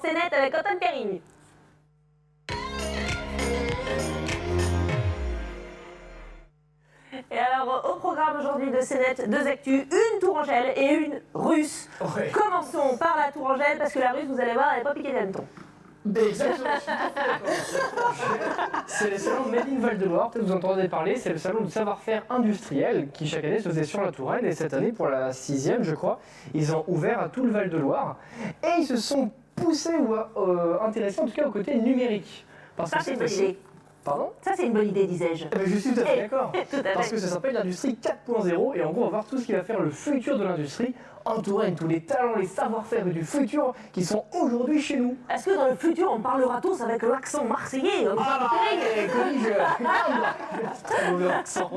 C'est net avec Antoine Perrigne. Et alors, au programme aujourd'hui de CNET, deux actus, une tourangelle et une russe. Ouais. Commençons par la tourangelle, parce que la russe, vous allez voir, elle n'est pas piquée d'hanneton. Exactement, c'est le salon Made in Val-de-Loire, peut-être vous entendez parler, c'est le salon du savoir-faire industriel qui chaque année se faisait sur la Touraine et cette année pour la 6e je crois, ils ont ouvert à tout le Val-de-Loire et ils se sont poussés ou intéressés en tout cas au côté numérique. Parce Ça, que c'est une bonne idée. Pardon? Ça, c'est une bonne idée, disais-je. Eh ben, je suis tout à fait d'accord. Tout à fait. Parce que ça s'appelle l'industrie 4.0 et en gros on va voir tout ce qui va faire le futur de l'industrie en Touraine, tous les talents, les savoir-faire du futur qui sont aujourd'hui chez nous. Est-ce que dans le futur, on parlera tous avec l'accent marseillais Très mauvais accent.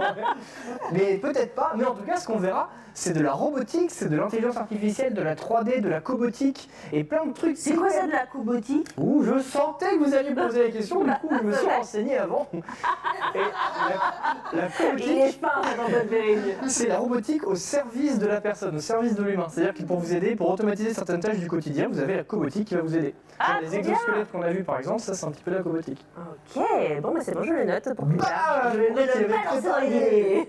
Mais peut-être pas, mais en tout cas ce qu'on verra, c'est de la robotique, c'est de l'intelligence artificielle, de la 3D, de la cobotique et plein de trucs. C'est quoi ça de la cobotique? Ouh, je sentais que vous alliez me poser la question, du coup je me suis renseigné avant. Et la Il cobotique, est pas dans votre vérité. c'est la robotique au service de la personne, au service de l'humain. C'est-à-dire que pour vous aider, pour automatiser certaines tâches du quotidien, vous avez la cobotique qui va vous aider. Ah, Les trop exosquelettes qu'on a vus par exemple, ça c'est un petit peu la cobotique. Ok, bon, bah c'est bon, je le note pour plus Bah, tard. je le note, il y avait balancer l'idée.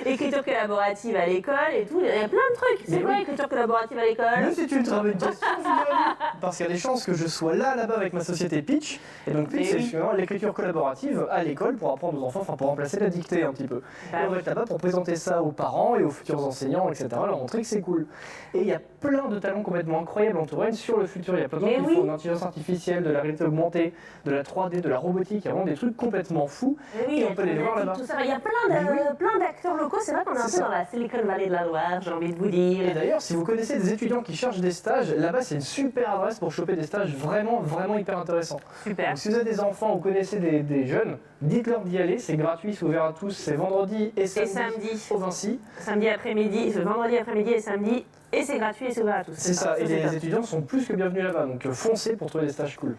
Écriture collaborative à l'école et tout, il y a plein de trucs. C'est Mais quoi oui. écriture collaborative à l'école? Mais c'est une très bonne question, Julien. Parce qu'il y a des chances que je sois là-bas avec ma société Pitch. Et donc Pitch, Mais c'est oui. justement l'écriture collaborative à l'école pour apprendre aux enfants, enfin pour remplacer la dictée un petit peu. Bah Et on va être là-bas pour présenter ça aux parents et aux futurs enseignants, etc. Leur montrer que c'est cool. Et il y a plein de talents complètement incroyables en Touraine sur le futur. Il y a plein de gens Mais qui oui. font de l'intelligence artificielle, de la réalité augmentée, de la 3D, de la robotique. Il y a vraiment des trucs complètement fous. Mais oui, Et on peut les voir là-bas. tout ça. Il y a plein d'acteurs locaux, c'est vrai qu'on est un peu C'est ça. dans la Silicon Valley de la Loire, j'ai envie de vous dire. Et d'ailleurs, si vous connaissez des étudiants qui cherchent des stages, là-bas c'est une super adresse pour choper des stages vraiment hyper intéressants. Super. Donc si vous avez des enfants ou connaissez des jeunes, dites-leur d'y aller, c'est gratuit, c'est ouvert à tous, c'est vendredi et samedi, au Vinci. Samedi après-midi, vendredi après-midi et samedi, et c'est gratuit et c'est ouvert à tous. C'est ça, et c'est les top. étudiants sont plus que bienvenus là-bas, donc foncez pour trouver des stages cool.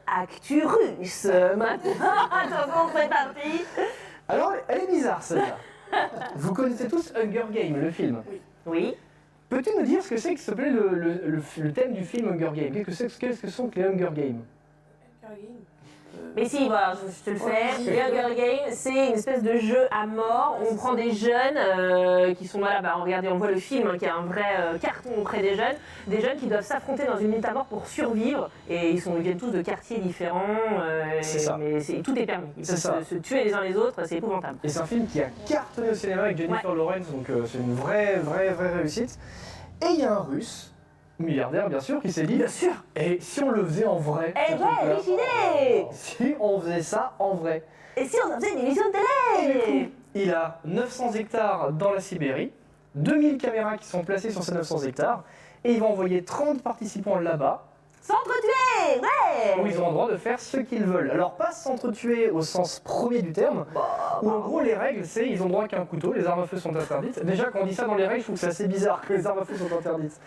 Actu russe, maintenant. Attention, c'est parti. Alors, elle est bizarre celle-là. Vous connaissez tous Hunger Games, le film. Oui. Peux-tu nous dire ce que c'est que s'il te plaît le thème du film Hunger Games? Qu'est-ce que sont les Hunger Games? Mais si, voilà, je te le fais. Les Hunger Games, c'est une espèce de jeu à mort. On prend des jeunes qui sont là, regardez, on voit le film hein, qui est un vrai carton auprès des jeunes qui doivent s'affronter dans une lutte à mort pour survivre. Et ils viennent tous de quartiers différents. C'est ça. Mais tout est permis. Ils C'est peuvent ça. se tuer les uns les autres, c'est épouvantable. Et c'est un film qui a cartonné au cinéma avec Jennifer Lawrence, donc c'est une vraie réussite. Et il y a un Russe, milliardaire bien sûr, qui s'est dit, Bien sûr. et si on le faisait en vrai Eh ce truc-là, ouais, riche idée. si on faisait ça en vrai. Et si on faisait une émission de Et du coup, télé? il a 900 hectares dans la Sibérie, 2000 caméras qui sont placées sur ces 900 hectares, et il va envoyer 30 participants là-bas, S'entretuer, où ouais. ils ont le droit de faire ce qu'ils veulent. Alors pas s'entretuer au sens premier du terme, où en gros les règles c'est ils ont droit qu'à un couteau, les armes à feu sont interdites. Déjà quand on dit ça dans les règles, je trouve que c'est assez bizarre que les armes à feu sont interdites.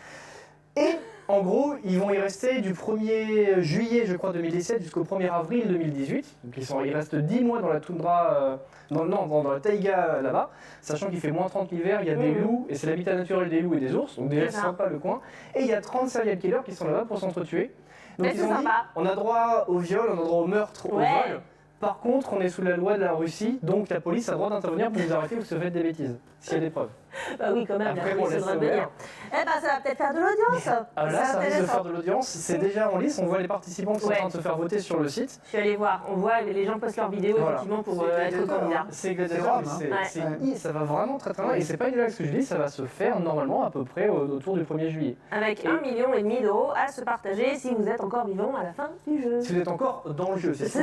Et en gros, ils vont y rester du 1er juillet, je crois, 2017 jusqu'au 1er avril 2018. Donc ils restent 10 mois dans la toundra, dans la taïga là-bas, sachant qu'il fait moins 30 l'hiver, il y a des loups, et c'est l'habitat naturel des loups et des ours, donc déjà c'est sympa le coin. Et il y a 30 serial killers qui sont là-bas pour s'entretuer. Donc Mais ils c'est ont dit, sympa. on a droit au viol, on a droit au meurtre, au Ouais. vol. Par contre, on est sous la loi de la Russie, donc la police a le droit d'intervenir pour nous arrêter ou se faites des bêtises, s'il y a des preuves. Bah oui, quand même, Après, la bon, police laisse devrait ouvert. venir. Eh ben, ça va peut-être faire de l'audience. Ah là, C'est ça risque de intéressant. faire de l'audience, c'est déjà en lice, on voit les participants qui sont en Ouais. train de se faire voter sur le site. Je suis allée voir, on voit les gens postent leurs vidéos Voilà. effectivement pour C'est être gladiateur, candidat. hein. C'est gladiateur, Rome, mais hein. ça va vraiment très très bien, et c'est pas une blague ce que je dis, ça va se faire normalement à peu près autour du 1er juillet. Avec 1,5 million d'euros à se partager si vous êtes encore vivant à la fin du jeu. Si vous êtes encore dans le jeu, c'est ça.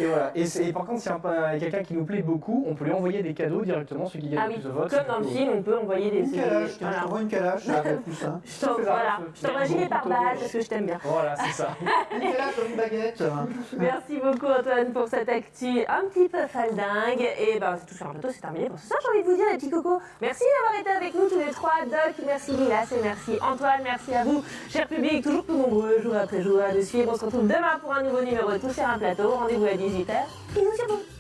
Et voilà. Et par contre, s'il y a quelqu'un qui nous plaît beaucoup, on peut lui envoyer des cadeaux directement, celui qui gagne Ah le oui, plus de votes. comme dans le film, on peut envoyer des... Une calache, tiens, Voilà. je t'envoie une calache, ça fait plus ça. Je t'envoie gilet par balle parce que je t'aime bien. Voilà, c'est ça. Une calache, une baguette. Merci beaucoup Antoine pour cette actu un petit peu faldingue. Et ben c'est tout sur un plateau, c'est terminé pour ce soir, j'ai envie de vous dire les petits cocos. Merci d'avoir été avec nous tous les trois. Doc, merci Lilas et merci Antoine, merci à vous, cher public, toujours plus nombreux, jour après jour à nous suivre. On se retrouve demain pour un nouveau numéro de Tout sur un plateau. Rendez-vous à 18h. Bisous sur vous.